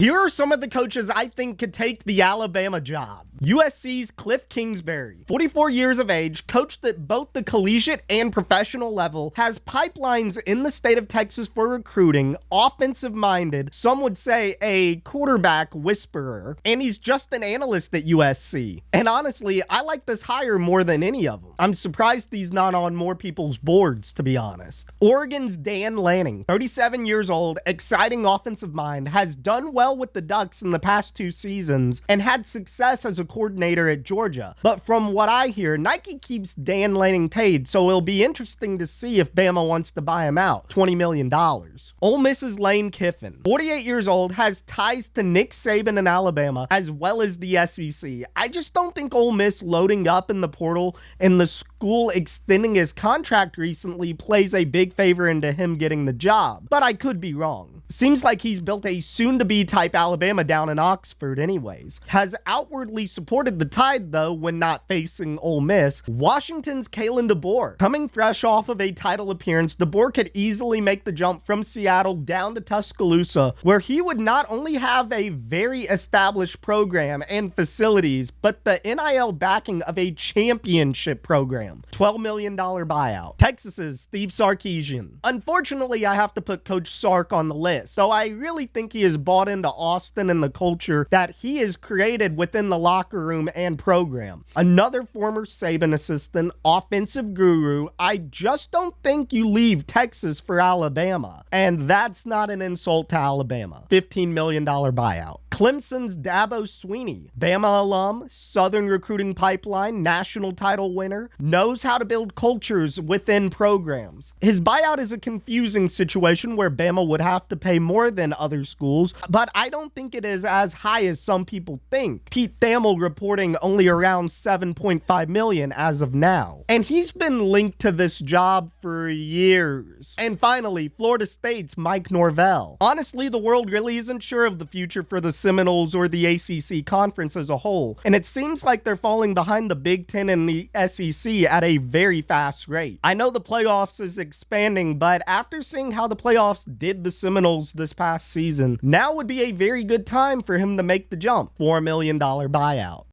Here are some of the coaches I think could take the Alabama job. USC's Cliff Kingsbury, 44 years of age, coached at both the collegiate and professional level, has pipelines in the state of Texas for recruiting, offensive-minded, some would say a quarterback whisperer, and he's just an analyst at USC. And honestly, I like this hire more than any of them. I'm surprised he's not on more people's boards, to be honest. Oregon's Dan Lanning, 37 years old, exciting offensive mind, has done well with the Ducks in the past 2 seasons and had success as a coordinator at Georgia. But from what I hear, Nike keeps Dan Lanning paid, so it'll be interesting to see if Bama wants to buy him out. $20 million. Ole Miss's Lane Kiffin, 48 years old, has ties to Nick Saban in Alabama as well as the SEC. I just don't think Ole Miss loading up in the portal and the school extending his contract recently plays a big favor into him getting the job, but I could be wrong. Seems like he's built a soon-to-be type Alabama down in Oxford anyways. Has outwardly supported the Tide, though, when not facing Ole Miss. Washington's Kalen DeBoer. Coming fresh off of a title appearance, DeBoer could easily make the jump from Seattle down to Tuscaloosa, where he would not only have a very established program and facilities, but the NIL backing of a championship program. $12 million buyout. Texas's Steve Sarkisian. Unfortunately, I have to put Coach Sark on the list. So I really think he has bought into Austin and the culture that he has created within the locker room and program. Another former Saban assistant, offensive guru. I just don't think you leave Texas for Alabama. And that's not an insult to Alabama. $15 million buyout. Clemson's Dabo Swinney, Bama alum, Southern recruiting pipeline, national title winner, knows how to build cultures within programs. His buyout is a confusing situation where Bama would have to pay more than other schools, but I don't think it is as high as some people think. Pete Thamel reporting only around $7.5 million as of now. And he's been linked to this job for years. And finally, Florida State's Mike Norvell. Honestly, the world really isn't sure of the future for the Seminoles or the ACC conference as a whole, and it seems like they're falling behind the Big Ten and the SEC at a very fast rate. I know the playoffs is expanding, but after seeing how the playoffs did the Seminoles this past season, now would be a very good time for him to make the jump. $4 million buyout.